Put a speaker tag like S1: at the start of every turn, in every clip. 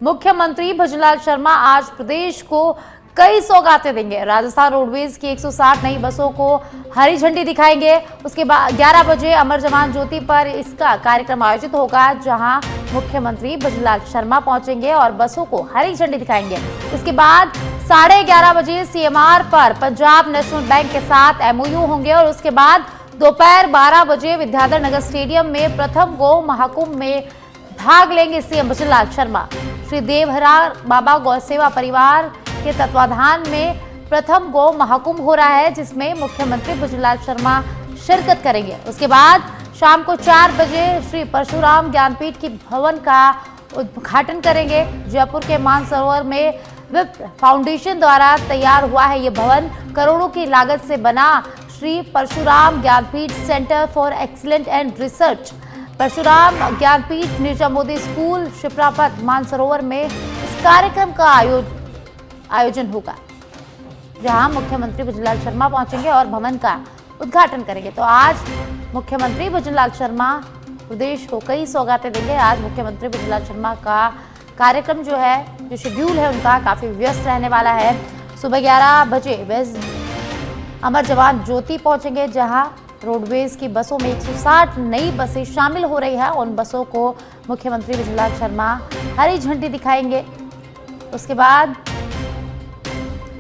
S1: मुख्यमंत्री भजनलाल शर्मा आज प्रदेश को कई सौगातें देंगे। राजस्थान रोडवेज की 160 नई बसों को हरी झंडी दिखाएंगे। उसके बाद 11 बजे अमर जवान ज्योति पर इसका कार्यक्रम आयोजित होगा, जहां मुख्यमंत्री भजनलाल शर्मा पहुंचेंगे और बसों को हरी झंडी दिखाएंगे। उसके बाद 11:30 बजे सीएमआर पर पंजाब नेशनल बैंक के साथ एमओयू होंगे और उसके बाद दोपहर 12 बजे विद्याधर नगर स्टेडियम में प्रथम गौ महाकुंभ में भाग लेंगे सीएम भजनलाल शर्मा। श्री देवहरा बाबा गौ सेवा परिवार के तत्वाधान में प्रथम गौ महाकुंभ हो रहा है, जिसमें मुख्यमंत्री भजनलाल शर्मा शिरकत करेंगे। उसके बाद शाम को 4 बजे श्री परशुराम ज्ञानपीठ की भवन का उद्घाटन करेंगे। जयपुर के मानसरोवर में विप्र फाउंडेशन द्वारा तैयार हुआ है ये भवन। करोड़ों की लागत से बना Shri Parshuram Gyanpeeth centre for excellent and research Parshuram Gyanpeeth Neerja Modi school Shiprapath Mansarovar में इस कार्यक्रम का आयोजन होगा, जहां मुख्यमंत्री भजनलाल शर्मा पहुंचेंगे और भवन का उद्घाटन करेंगे। तो आज मुख्यमंत्री भजनलाल शर्मा प्रदेश को कई सौगातें देंगे। आज मुख्यमंत्री भजनलाल शर्मा का कार्यक्रम जो है, जो शेड्यूल है उनका काफी व्यस्त रहने वाला है। सुबह 11 बजे वे अमर जवान ज्योति पहुंचेंगे, जहां रोडवेज की बसों में 160 नई बसें शामिल हो रही है। उन बसों को मुख्यमंत्री भजनलाल शर्मा हरी झंडी दिखाएंगे। उसके बाद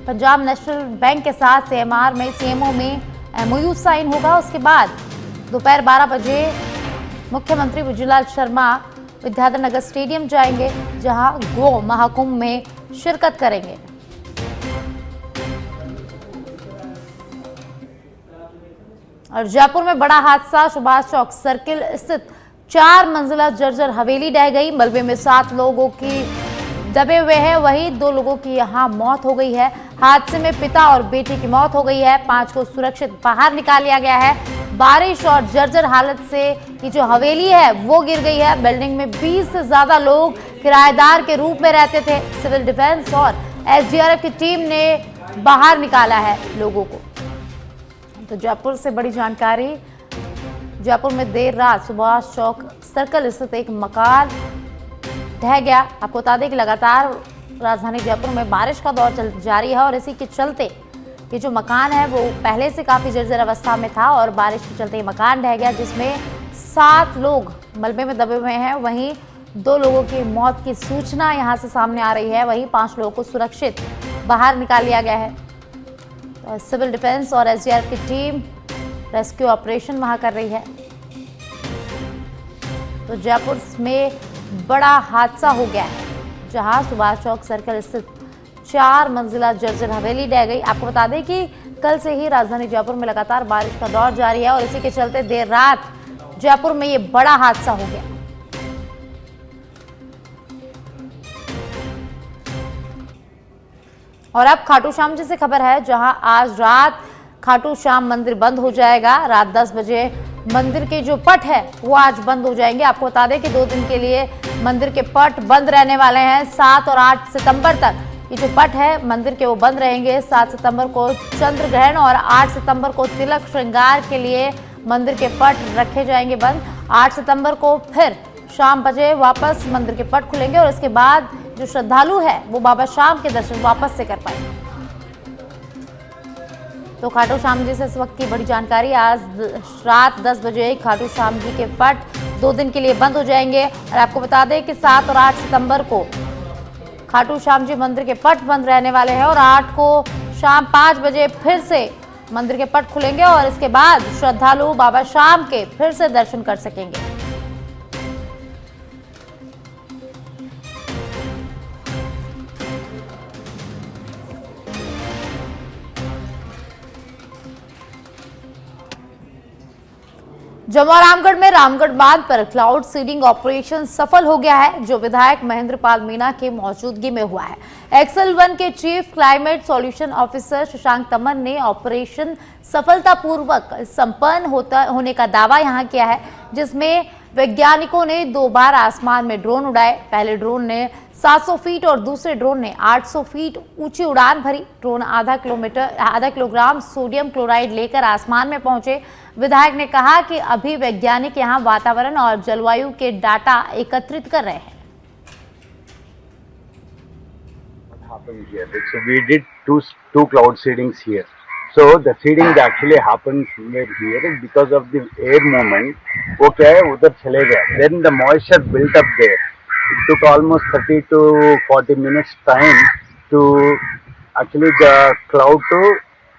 S1: पंजाब नेशनल बैंक के साथ सीएमओ में एमओयू साइन होगा। उसके बाद दोपहर 12 बजे मुख्यमंत्री भजनलाल शर्मा विद्याधर नगर स्टेडियम जाएंगे, जहां गौ महाकुंभ में शिरकत करेंगे। और जयपुर में बड़ा हादसा, सुभाष चौक सर्किल स्थित 4 मंजिला जर्जर हवेली ढह गई। मलबे में 7 लोगों की दबे हुए हैं, वहीं 2 लोगों की यहां मौत हो गई है। हादसे में पिता और बेटी की मौत हो गई है। 5 को सुरक्षित बाहर निकाल लिया गया है। बारिश और जर्जर हालत से ये जो हवेली है वो गिर गई है। बिल्डिंग में 20 से ज्यादा लोग किराएदार के रूप में रहते थे। सिविल डिफेंस और एसडीआरएफ की टीम ने बाहर निकाला है लोगों को। तो जयपुर से बड़ी जानकारी। जयपुर में देर रात सुभाष चौक सर्कल स्थित एक मकान ढह गया। आपको बता दें कि लगातार राजधानी जयपुर में बारिश का दौर जारी है और इसी के चलते ये जो मकान है वो पहले से काफी जर्जर अवस्था में था और बारिश के चलते ये मकान ढह गया, जिसमें 7 लोग मलबे में दबे हुए हैं। वहीं 2 लोगों की मौत की सूचना यहां से सामने आ रही है। वहीं 5 लोगों को सुरक्षित बाहर निकाल लिया गया है। तो सिविल डिफेंस और एसडीआरएफ की टीम रेस्क्यू ऑपरेशन वहां कर रही है। तो जयपुर में बड़ा हादसा हो गया है, जहां सुभाष चौक सर्कल स्थित 4 मंजिला जर्जर हवेली ढह गई। आपको बता दें कि कल से ही राजधानी जयपुर में लगातार बारिश का दौर जारी है और इसी के चलते देर रात जयपुर में ये बड़ा हादसा हो गया। और अब खाटू श्याम जी से खबर है, जहां आज रात खाटू श्याम मंदिर बंद हो जाएगा। रात 10 बजे मंदिर के जो पट है वो आज बंद हो जाएंगे। आपको बता दें कि 2 दिन के लिए मंदिर के पट बंद रहने वाले हैं। 7 और 8 सितंबर तक ये जो पट है मंदिर के वो बंद रहेंगे। 7 सितंबर को चंद्र ग्रहण और 8 सितंबर को तिलक श्रृंगार के लिए मंदिर के पट रखे जाएंगे बंद। 8 सितंबर को फिर शाम बजे वापस मंदिर के पट खुलेंगे और इसके बाद जो श्रद्धालु है वो बाबा श्याम के दर्शन वापस से कर पाएंगे। तो खाटू श्याम जी से इस वक्त की बड़ी जानकारी। आज रात 10 बजे खाटू श्याम जी के पट 2 दिन के लिए बंद हो जाएंगे। और आपको बता दें कि 7 और 8 सितंबर को खाटू श्याम जी मंदिर के पट बंद रहने वाले हैं और 8 को शाम 5 बजे फिर से मंदिर के पट खुलेंगे और इसके बाद श्रद्धालु बाबा श्याम के फिर से दर्शन कर सकेंगे। जम्मू और रामगढ़ में रामगढ़ बांध पर क्लाउड सीडिंग ऑपरेशन सफल हो गया है, जो विधायक महेंद्र पाल मीणा की मौजूदगी में हुआ है। एक्सेल 1 के chief climate solution officer Shashank तमन ने ऑपरेशन सफलतापूर्वक संपन्न होने का दावा यहां किया है, जिसमें वैज्ञानिकों ने 2 बार आसमान में ड्रोन उड़ाए। पहले ड्रोन ने 700 फीट और दूसरे ड्रोन ने 800 फीट ऊंची उड़ान भरी। ड्रोन आधा किलोग्राम सोडियम क्लोराइड लेकर आसमान में पहुंचे। विधायक ने कहा कि अभी वैज्ञानिक यहां वातावरण और जलवायु के डाटा एकत्रित कर रहे हैं।
S2: happened here. So we did two cloud seedings here. So the seeding that actually happened somewhere here because of the air movement. वो क्या है उधर चले गए. Then the moisture built up there. It took almost 30 to 40 minutes time to actually the cloud to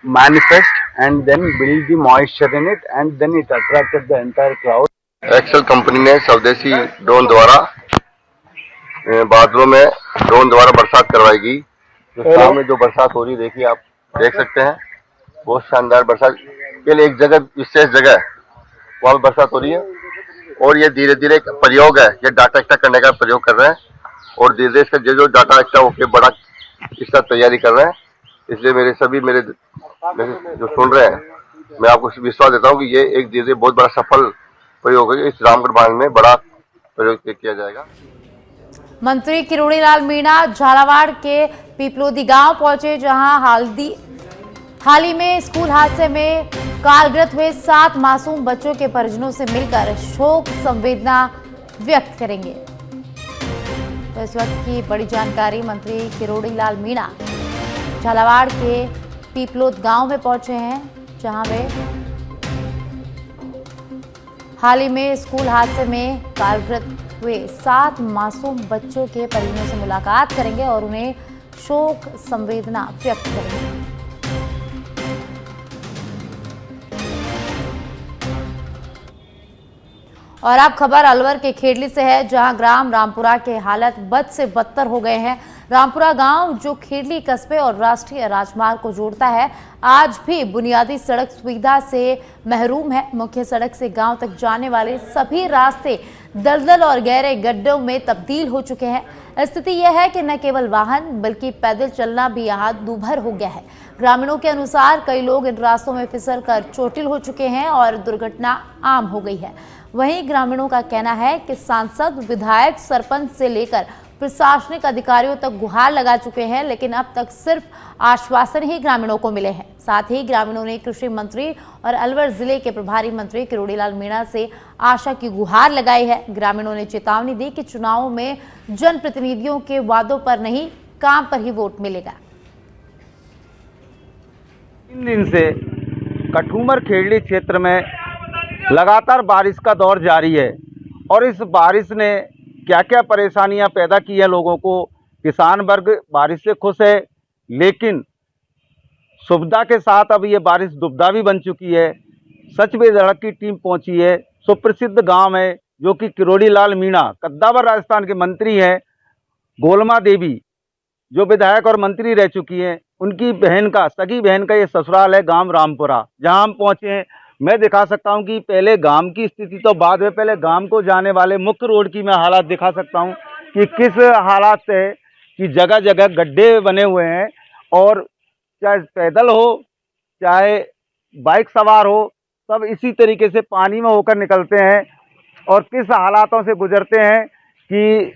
S2: manifest and then build the moisture in it, and then it attracted the entire cloud.
S3: Excel company ने स्वदेशी drone द्वारा बादलों में drone द्वारा बरसात करवाएगी। जो शाम में जो बरसात हो रही देखिए, आप देख सकते हैं, बहुत शानदार बरसात। केवल एक जगह, विशेष जगह वहाँ बरसात हो रही है और ये धीरे धीरे एक प्रयोग है, ये डाटा इकट्ठा करने का प्रयोग कर रहे हैं और धीरे धीरे इसका जो डाटा इकट्ठा होकर बड़ा इसका तैयारी कर रहे हैं। इसलिए मेरे जो सुन रहे हैं, मैं आपको विश्वास देता हूँ कि ये एक धीरे धीरे बहुत बड़ा सफल प्रयोग है। इस रामगढ़ बांध में बड़ा प्रयोग किया जाएगा।
S1: मंत्री किरोड़ी लाल मीणा झालावाड़ के पीपलोदी गांव पहुंचे, जहां हाल ही में स्कूल हादसे में कालग्रस्त हुए 7 मासूम बच्चों के परिजनों से मिलकर शोक संवेदना व्यक्त करेंगे। तो इस वक्त की बड़ी जानकारी, मंत्री किरोड़ी लाल मीणा झालावाड़ के पीपलोद गांव में पहुंचे हैं, जहां वे हाल ही में स्कूल हादसे में कालग्रस्त हुए 7 मासूम बच्चों के परिजनों से मुलाकात करेंगे और उन्हें शोक संवेदना व्यक्त करेंगे। और अब खबर अलवर के खेड़ली से है, जहां ग्राम रामपुरा के हालत बद से बदतर हो गए हैं। रामपुरा गांव, जो खेड़ली कस्बे और राष्ट्रीय राजमार्ग को जोड़ता है, आज भी बुनियादी सड़क सुविधा से महरूम है। मुख्य सड़क से गांव तक जाने वाले सभी रास्ते दलदल और गहरे गड्ढों में तब्दील हो चुके हैं। स्थिति यह है कि न केवल वाहन बल्कि पैदल चलना भी यहाँ दूभर हो गया है। ग्रामीणों के अनुसार कई लोग इन रास्तों में फिसल कर चोटिल हो चुके हैं और दुर्घटना आम हो गई है। वहीं ग्रामीणों का कहना है कि सांसद, विधायक, सरपंच से लेकर प्रशासनिक अधिकारियों तक गुहार लगा चुके हैं, लेकिन अब तक सिर्फ आश्वासन ही ग्रामीणों को मिले हैं। साथ ही ग्रामीणों ने कृषि मंत्री और अलवर जिले के प्रभारी मंत्री किरोड़ी लाल मीणा से आशा की गुहार लगाई है। ग्रामीणों ने चेतावनी दी कि चुनावों में जनप्रतिनिधियों के वादों पर नहीं, काम पर ही वोट मिलेगा।
S4: 3 दिन से कठूमर खेड़ली क्षेत्र में लगातार बारिश का दौर जारी है और इस बारिश ने क्या क्या परेशानियां पैदा की है लोगों को। किसान वर्ग बारिश से खुश है, लेकिन सुविधा के साथ अब ये बारिश दुविधा भी बन चुकी है। सच में धड़क की टीम पहुंची है। सुप्रसिद्ध गांव है जो कि किरोड़ी लाल मीणा कद्दावर राजस्थान के मंत्री हैं, गोलमा देवी जो विधायक और मंत्री रह चुकी हैं, उनकी बहन का, सगी बहन का ये ससुराल है गांव रामपुरा, जहां हम पहुंचे हैं। मैं दिखा सकता हूं कि पहले गांव की स्थिति तो बाद में, पहले गांव को जाने वाले मुख्य रोड की मैं हालात दिखा सकता हूं कि किस हालात से कि जगह जगह गड्ढे बने हुए हैं और चाहे पैदल हो चाहे बाइक सवार हो, सब इसी तरीके से पानी में होकर निकलते हैं और किस हालातों से गुजरते हैं कि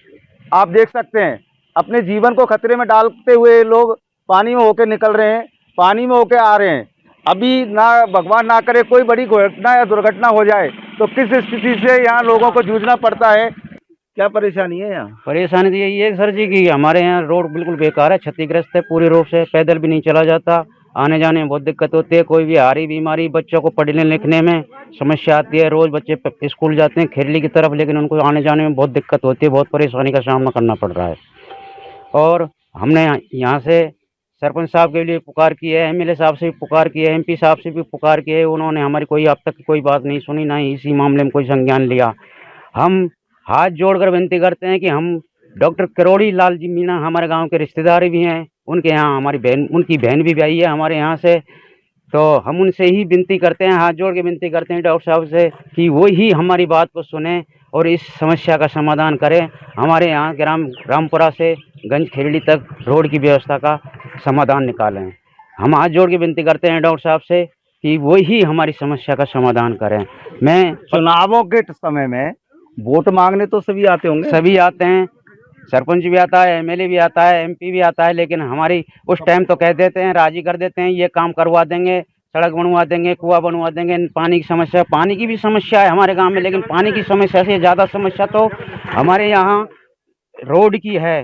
S4: आप देख सकते हैं। अपने जीवन को खतरे में डालते हुए लोग पानी में होकर निकल रहे हैं, पानी में होकर आ रहे हैं। अभी ना भगवान ना करे कोई बड़ी घटना या दुर्घटना हो जाए तो किस स्थिति से यहाँ लोगों को जूझना पड़ता है। क्या परेशानी है यहाँ?
S5: परेशानी तो यही है सर जी कि हमारे यहाँ रोड बिल्कुल बेकार है, क्षतिग्रस्त है पूरे रूप से। पैदल भी नहीं चला जाता, आने जाने में बहुत दिक्कत होती है। कोई भी हारी बीमारी, बच्चों को पढ़ने लिखने में समस्या आती है। रोज बच्चे स्कूल जाते हैं खेरली की तरफ, लेकिन उनको आने जाने में बहुत दिक्कत होती है, बहुत परेशानी का सामना करना पड़ रहा है। और हमने यहाँ से सरपंच साहब के लिए पुकार की है, एमएलए साहब से भी पुकार की है, एमपी साहब से भी पुकार की है। उन्होंने हमारी कोई अब तक कोई बात नहीं सुनी, ना ही इसी मामले में कोई संज्ञान लिया। हम हाथ जोड़कर विनती करते हैं कि हम डॉक्टर किरोड़ी लाल जी मीणा हमारे गांव के रिश्तेदार भी हैं, उनके यहाँ हमारी बहन, उनकी बहन भी आई है हमारे यहाँ से, तो हम उनसे ही विनती करते हैं, हाथ जोड़ के विनती करते हैं डॉक्टर साहब से कि वो ही हमारी बात को सुने और इस समस्या का समाधान करें। हमारे यहाँ ग्राम रामपुरा से गंज खेरड़ी तक रोड की व्यवस्था का समाधान निकालें। हम हाथ जोड़ के विनती करते हैं डॉक्टर साहब से कि वो ही हमारी समस्या का समाधान करें। मैं
S4: चुनावों के समय में वोट मांगने तो सभी आते होंगे?
S5: सभी आते हैं, सरपंच भी आता है, एमएलए भी आता है, एमपी भी आता है, लेकिन हमारी उस टाइम तो कह देते हैं, राजी कर देते हैं, ये काम करवा देंगे, सड़क बनवा देंगे, कुआं बनवा देंगे। पानी की समस्या, पानी की भी समस्या है हमारे गांव में, लेकिन पानी की समस्या से ज़्यादा समस्या तो हमारे यहाँ रोड की है।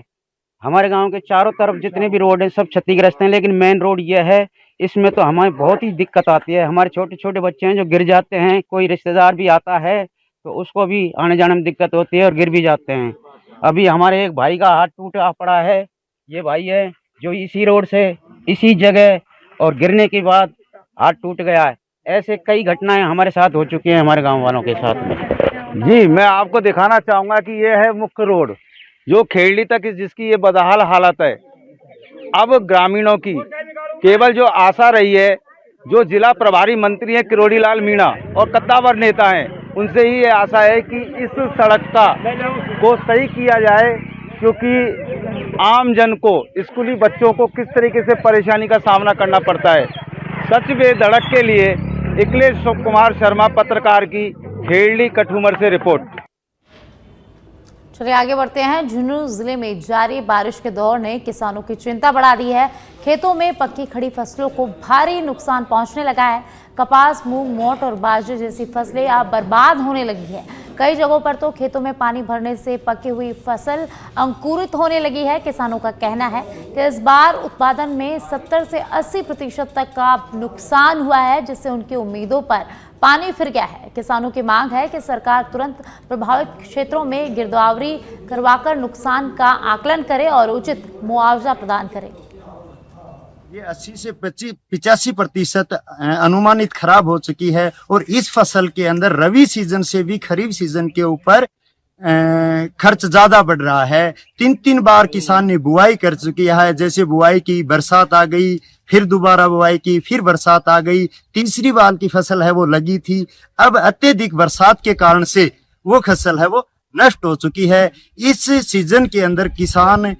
S5: हमारे गांव के चारों तरफ जितने भी रोड हैं सब क्षतिग्रस्त हैं, लेकिन मेन रोड यह है, इसमें तो हमें बहुत ही दिक्कत आती है। हमारे छोटे छोटे बच्चे हैं जो गिर जाते हैं, कोई रिश्तेदार भी आता है तो उसको भी आने जाने में दिक्कत होती है और गिर भी जाते हैं। अभी हमारे एक भाई का हाथ टूटा पड़ा है, ये भाई है जो इसी रोड से इसी जगह और गिरने के बाद हाथ टूट गया है। ऐसे कई घटनाएं हमारे साथ हो चुकी हैं, हमारे गांव वालों के साथ में।
S4: जी, मैं आपको दिखाना चाहूँगा कि ये है मुख्य रोड जो खेड़ी तक जिसकी ये बदहाल हालत है। अब ग्रामीणों की केवल जो आशा रही है, जो जिला प्रभारी मंत्री हैं किरोड़ी लाल मीणा और कद्दावर नेता हैं, उनसे ही ये आशा है कि इस सड़क को सही किया जाए, क्योंकि आम जन को, स्कूली बच्चों को किस तरीके से परेशानी का सामना करना पड़ता है। सच बेधड़क के लिए अखिलेश कुमार शर्मा, पत्रकार की, खेड़ी कठूमर से रिपोर्ट।
S1: चलिए आगे बढ़ते हैं। झुंझुनू जिले में जारी बारिश के दौर ने किसानों की चिंता बढ़ा दी है। खेतों में पक्की खड़ी फसलों को भारी नुकसान पहुंचने लगा है। कपास, मूंग, मोट और बाजरे जैसी फसलें अब बर्बाद होने लगी है। कई जगहों पर तो खेतों में पानी भरने से पकी हुई फसल अंकुरित होने लगी है। किसानों का कहना है कि इस बार उत्पादन में 70 से 80% तक का नुकसान हुआ है, जिससे उनकी उम्मीदों पर पानी फिर गया है। किसानों की मांग है कि सरकार तुरंत प्रभावित क्षेत्रों में गिरदावरी करवाकर नुकसान का आकलन करे और उचित मुआवजा प्रदान करे।
S6: ये 80 से 85% अनुमानित खराब हो चुकी है और इस फसल के अंदर रबी सीजन से भी खरीफ सीजन के ऊपर खर्च ज्यादा बढ़ रहा है। 3 बार किसान ने बुआई कर चुकी है। जैसे बुआई की, बरसात आ गई, फिर दोबारा बुआई की, फिर बरसात आ गई, तीसरी बार की फसल है वो लगी थी। अब अत्यधिक बरसात के कारण से वो फसल है वो नष्ट हो चुकी है। इस सीजन के अंदर किसान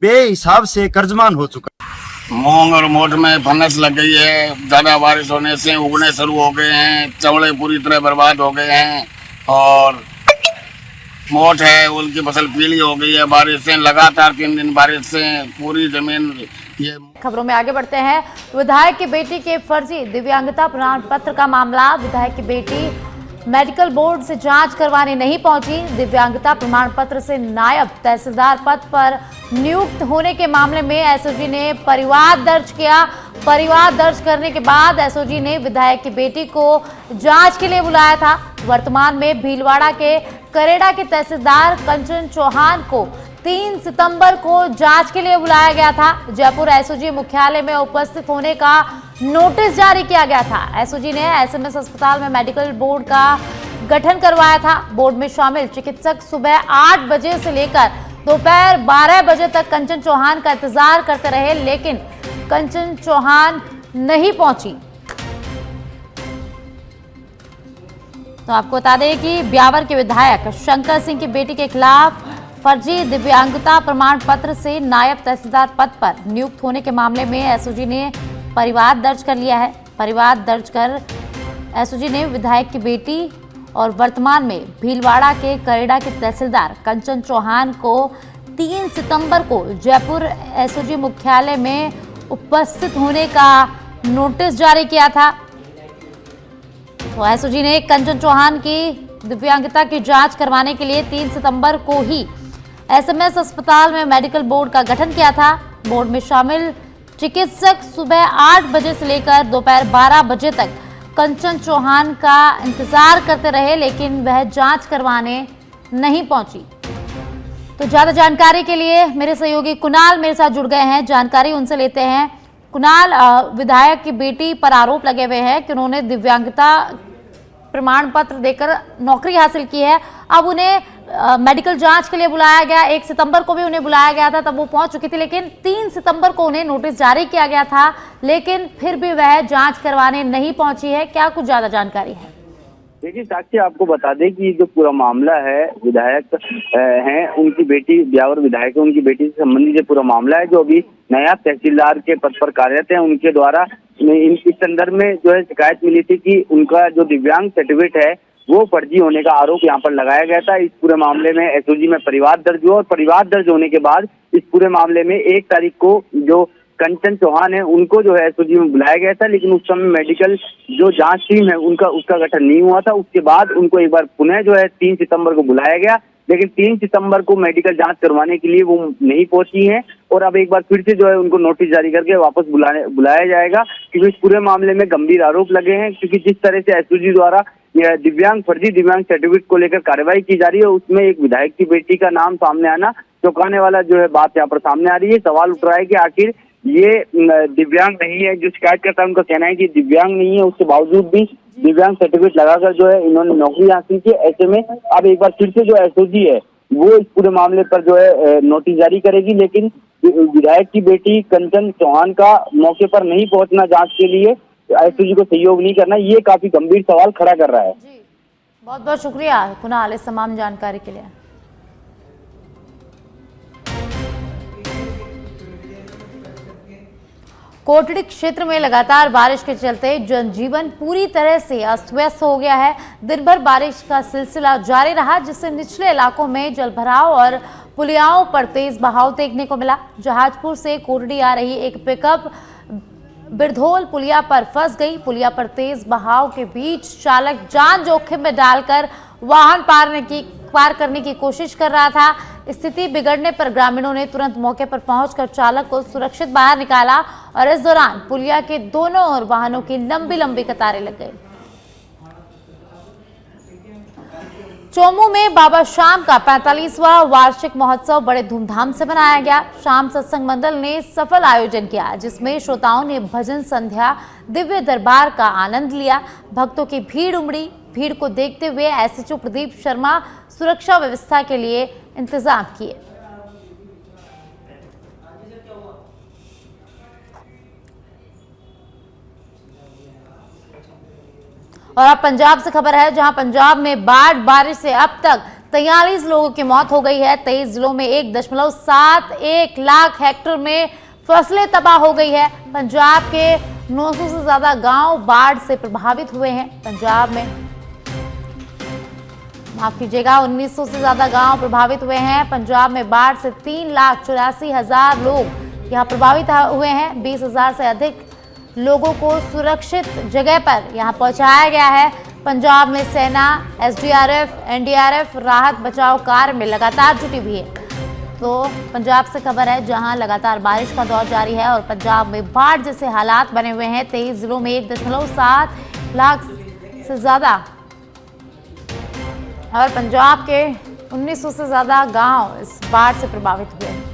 S6: बेहिसाब से कर्जमान हो चुका।
S7: मूंग और मोट में फंगस लग गई है। ज्यादा बारिश होने से उगने शुरू हो गए हैं, चवड़े पूरी तरह बर्बाद हो गए हैं और मोट है उनकी फसल पीली हो गई है बारिश से। लगातार 3 दिन बारिश से पूरी जमीन। ये
S1: खबरों में आगे बढ़ते हैं। विधायक की बेटी के फर्जी दिव्यांगता प्रमाण पत्र का मामला। विधायक की बेटी मेडिकल बोर्ड से जांच करवाने नहीं पहुंची। दिव्यांगता प्रमाण पत्र से नायब तहसीलदार पद पर नियुक्त होने के मामले में एसओजी ने परिवाद दर्ज किया। परिवाद दर्ज करने के बाद एसओजी ने विधायक की बेटी को जांच के लिए बुलाया था। वर्तमान में भीलवाड़ा के करेड़ा के तहसीलदार कंचन चौहान को 3 सितंबर को जांच के लिए बुलाया गया था। जयपुर एसओजी मुख्यालय में उपस्थित होने का नोटिस जारी किया गया था। एसओजी ने एसएमएस अस्पताल में मेडिकल बोर्ड का गठन करवाया था। बोर्ड में शामिल चिकित्सक सुबह 8 बजे से लेकर दोपहर 12 बजे तक कंचन चौहान का इंतजार करते रहे, लेकिन कंचन चौहान नहीं पहुंची। तो आपको बता दें कि ब्यावर के विधायक शंकर सिंह की बेटी के खिलाफ फर्जी दिव्यांगता प्रमाण पत्र से नायब तहसीलदार पद पर नियुक्त होने के मामले में एसओजी ने परिवाद दर्ज कर लिया है। परिवाद दर्ज कर एसओजी ने विधायक की बेटी और वर्तमान में भीलवाड़ा के करेड़ा के तहसीलदार कंचन चौहान को 3 सितंबर को जयपुर एसओजी मुख्यालय में उपस्थित होने का नोटिस जारी किया था। तो एसओजी ने कंचन चौहान की दिव्यांगता की जांच करवाने के लिए 3 सितंबर को ही एसएमएस अस्पताल में मेडिकल बोर्ड का गठन किया था। बोर्ड में शामिल चिकित्सक सुबह 8 बजे से लेकर दोपहर 12 बजे तक कंचन चौहान का इंतजार करते रहे, लेकिन वह जांच करवाने नहीं पहुंची। तो ज्यादा जानकारी के लिए मेरे सहयोगी कुणाल मेरे साथ जुड़ गए हैं। जानकारी उनसे लेते हैं। कुणाल, विधायक की बेटी पर आरोप लगे हुए हैं कि उन्होंने दिव्यांगता प्रमाण पत्र देकर नौकरी हासिल की है। अब उन्हें मेडिकल जांच के लिए बुलाया गया। 1 सितंबर को भी उन्हें बुलाया गया था, तब वो पहुंच चुकी थी, लेकिन 3 सितंबर को उन्हें नोटिस जारी किया गया था, लेकिन फिर भी वह जांच करवाने नहीं पहुंची है। क्या कुछ ज्यादा जानकारी है?
S8: देखिए साक्षी, आपको बता दें कि जो पूरा मामला है, विधायक हैं उनकी बेटी, ब्यावर विधायक है, उनकी बेटी से संबंधित जो पूरा मामला है, जो अभी नायब तहसीलदार के पद पर कार्यरत हैं, उनके द्वारा इस संदर्भ में जो है शिकायत मिली थी कि उनका जो दिव्यांग सर्टिफिकेट है वो फर्जी होने का आरोप यहाँ पर लगाया गया था। इस पूरे मामले में एसओजी में परिवाद दर्ज हुआ और परिवाद दर्ज होने के बाद इस पूरे मामले में 1 तारीख को जो कंचन चौहान है उनको जो है एसओजी में बुलाया गया था, लेकिन उस समय मेडिकल जो जांच टीम है उसका गठन नहीं हुआ था। उसके बाद उनको एक बार पुनः जो है 3 सितंबर को बुलाया गया, लेकिन 3 सितंबर को मेडिकल जांच करवाने के लिए वो नहीं पहुंची हैं और अब एक बार फिर से जो है उनको नोटिस जारी करके वापस बुलाया जाएगा, क्योंकि इस पूरे मामले में गंभीर आरोप लगे हैं। क्योंकि जिस तरह से एसओजी द्वारा फर्जी दिव्यांग सर्टिफिकेट को लेकर कार्रवाई की जा रही है, उसमें एक विधायक की बेटी का नाम सामने आना चौंकाने वाला जो है बात यहाँ पर सामने आ रही है। सवाल उठ रहा है कि आखिर ये दिव्यांग नहीं है, जो शिकायतकर्ता उनका कहना है कि दिव्यांग नहीं है, उसके बावजूद भी दिव्यांग सर्टिफिकेट लगाकर जो है इन्होंने नौकरी हासिल की। ऐसे में अब एक बार फिर से जो एसओजी है वो इस पूरे मामले पर जो है नोटिस जारी करेगी, लेकिन विधायक की बेटी कंचन चौहान का मौके पर नहीं पहुंचना जांच के लिए, एसओजी को सहयोग नहीं करना, ये काफी गंभीर सवाल खड़ा कर रहा है।
S1: जी, बहुत बहुत शुक्रिया कुणाल इस तमाम जानकारी के लिए। कोटड़ी क्षेत्र में लगातार बारिश के चलते जनजीवन पूरी तरह से अस्त व्यस्त हो गया है। दिन भर बारिश का सिलसिला जारी रहा, जिससे निचले इलाकों में जलभराव और पुलियाओं पर तेज बहाव देखने को मिला। जहाजपुर से कोटड़ी आ रही एक पिकअप बिरधोल पुलिया पर फंस गई। पुलिया पर तेज बहाव के बीच चालक जान जोखिम में डालकर वाहन पार करने की कोशिश कर रहा था। स्थिति बिगड़ने पर ग्रामीणों ने तुरंत मौके पर पहुंचकर चालक को सुरक्षित बाहर निकाला और इस दौरान पुलिया के दोनों ओर वाहनों की लंबी लंबी कतारें लग गई। चोमू में बाबा श्याम का 45वां वार्षिक महोत्सव बड़े धूमधाम से मनाया गया। श्याम सत्संग मंडल ने सफल आयोजन किया, जिसमें श्रोताओं ने भजन संध्या दिव्य दरबार का आनंद लिया। भक्तों की भीड़ उमड़ी। भीड़ को देखते हुए एसएचओ प्रदीप शर्मा सुरक्षा व्यवस्था के लिए इंतजाम किए। और अब पंजाब से खबर है, जहां पंजाब में बारिश से अब तक 43 लोगों की मौत हो गई है। 23 जिलों में 1.71 लाख हेक्टेयर में फसलें तबाह हो गई है। पंजाब के 900 से ज्यादा गांव बाढ़ से प्रभावित हुए हैं। पंजाब में माफ कीजिएगा 1900 से ज्यादा गांव प्रभावित हुए हैं। पंजाब में बाढ़ से 3,84,000 लोग यहां प्रभावित हुए हैं। 20,000 से अधिक लोगों को सुरक्षित जगह पर यहां पहुंचाया गया है। पंजाब में सेना, एसडीआरएफ, एनडीआरएफ राहत बचाव कार्य में लगातार जुटी हुई है। तो पंजाब से खबर है, जहां लगातार बारिश का दौर जारी है और पंजाब में बाढ़ जैसे हालात बने हुए हैं। 23 जिलों में 1.7 लाख से ज्यादा और पंजाब के 1900 से ज्यादा गांव इस बाढ़ से प्रभावित हुए हैं।